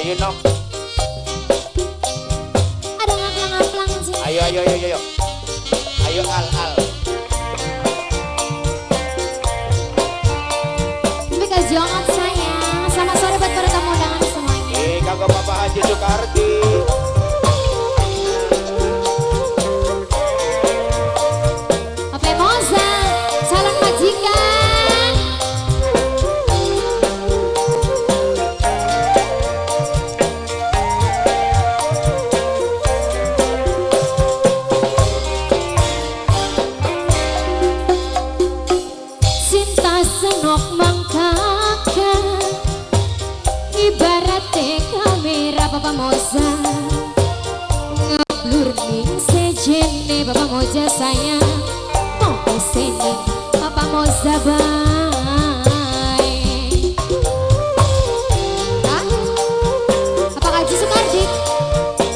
Ayo nok. Ada ngaplang-ngaplang sih. Ayo ayo ayo ayo. Ayo al al. Tapi kajongan sayang. Selamat sore buat para tamu undangan semuanya. Kagak Bapak Haji Soekardi. Oke Moza, salam majikan. Cinta senok mangkaka, ibaratnya kamera Papa Moza. Ngeblur ning sejene Papa Moza sayang. Mau kesini Papa Moza bae. Hah? Apa Haji Soekardi?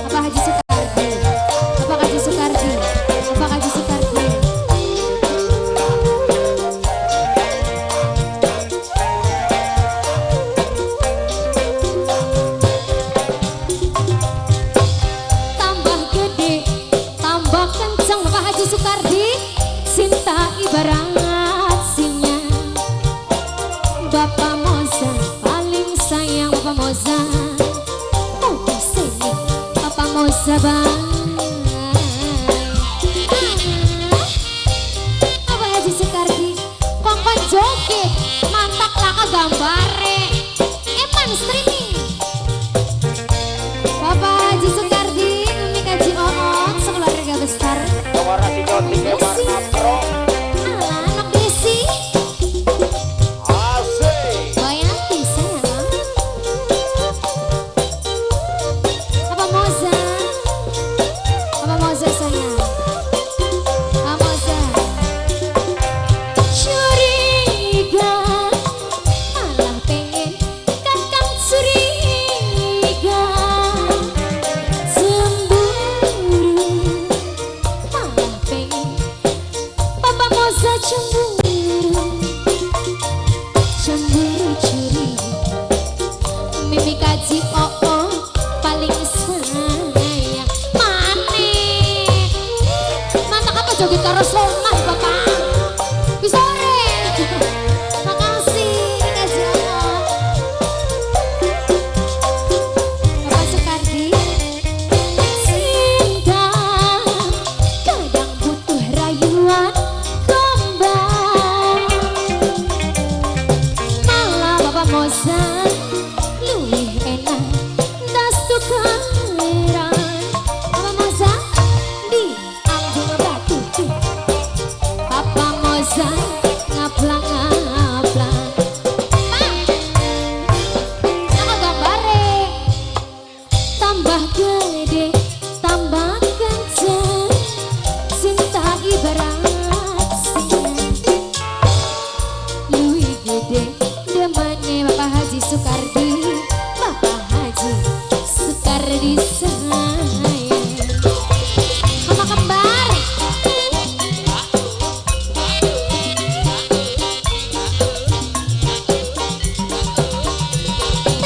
Apa Haji Soekardi? Apa Haji Soekardi? Apa Haji Soekardi? Tambah gede, tambah kencang Bapak Haji Soekardi. Cinta ibarat singa. Bapak Moza paling sayang Bapak Moza. Mau kesini Bapak Moza bang. Bapak Haji Soekardi kongkong joget mantap laka gambare. Eman streaming. Bapak Haji Soekardi Umi Kaji Oon sekeluarga besar. Suara si Joti ke warna pro. Anak Desi Asik. Boyanti sayang. Apa Moza? Apa Moza sayang? Apa Moza? Curiga, malah pengen kakak curiga. Cemburu, malah pengen Papa Moza cemburu. Cemburu curi Mimi Kaji paling sayang. Manik mantap apa joget karo Somas Bapak. Bisa sore. Makasih Mimi Kaji Bapak Soekardi. Cinta kadang butuh rayuan gombal. Malah Bapak Moza luwih enak das tukaran. Bapak Moza di ambung batu tuh. Bapak Moza ngaplang-ngaplang. Nama gambare tambah gede, tambah kenceng. Cinta ibarat singa. Luwih gede demane Bapak Haji Soekardi. Bapak Haji Soekardi sayang. Mama kembar.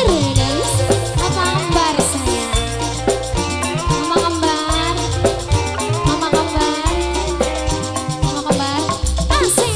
Terus Mama kembar sayang. Mama kembar. Mama kembar. Mama kembar. Asik.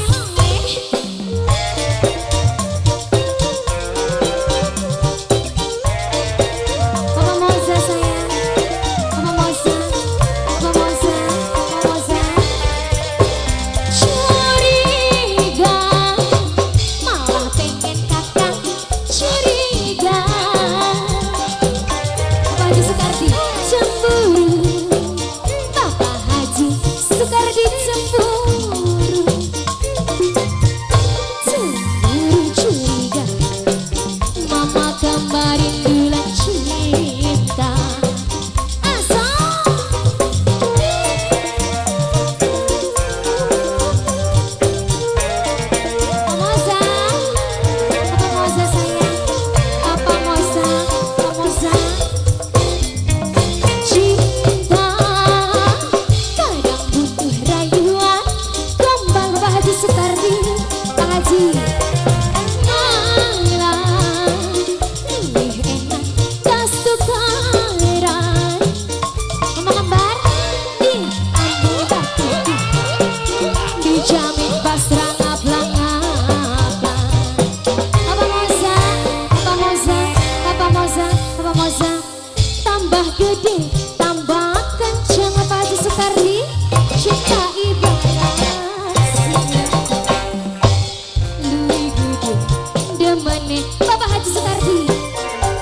sayangnya Bapak Haji Soekardi.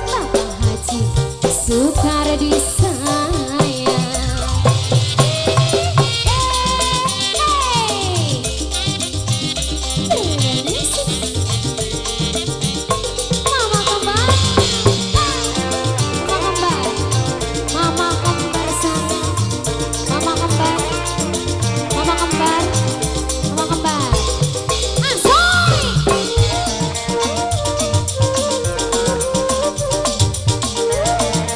Bapak Haji Soekardi sayang. Mama kembar, mama kembar sayang, mama kembar, mama kembar, mama kembar. Asoy!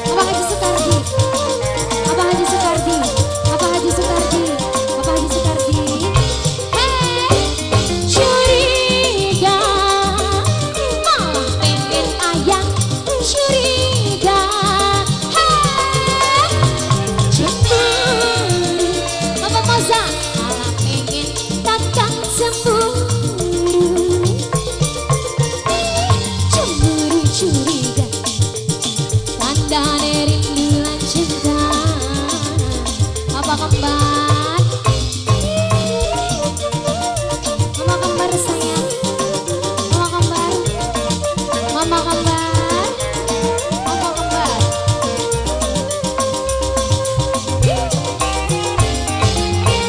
Bapak Haji Soekardi, Bapak Haji Soekardi, Bapak Haji Soekardi, Bapak Haji Soekardi. Hey, curiga, malah pengen ayang curiga. Hey, cemburu, Bapak Moza, malah pengen kakak cemburu. Cemburu curiga, tandane rindu lan cinta. Apa kembar, mama kembar sayang, mama kembar, mama kembar, mama kembar.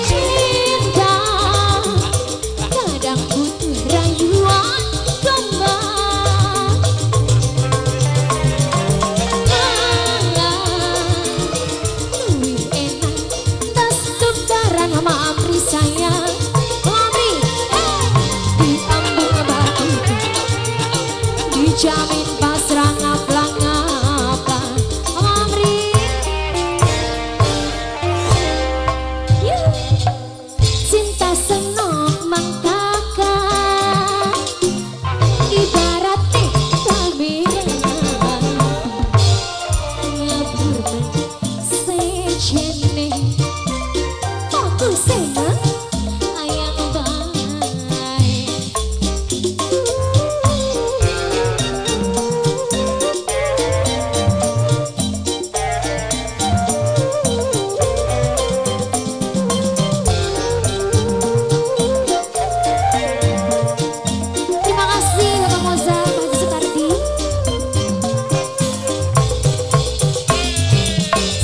Cinta kadang butuh rayuan kembang. Luwih enak tas tukaran sama Amri sayang. Amri, diambung batu, dijamin pasrah ngaplang-ngaplang. Amri, cinta senok mangkaka, ibaratnya kamera ngabur sejene fokusnya ayang bae. Terima kasih Bapak Moza, Pak Haji Soekardi.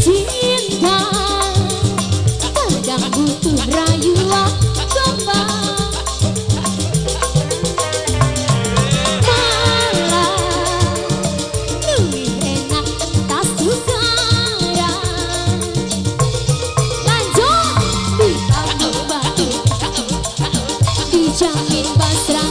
Cinta kadang butuh rayuan kembang. Malah luwih enak tas tukaran. Lanjut, diambung batu, dijamin pasrah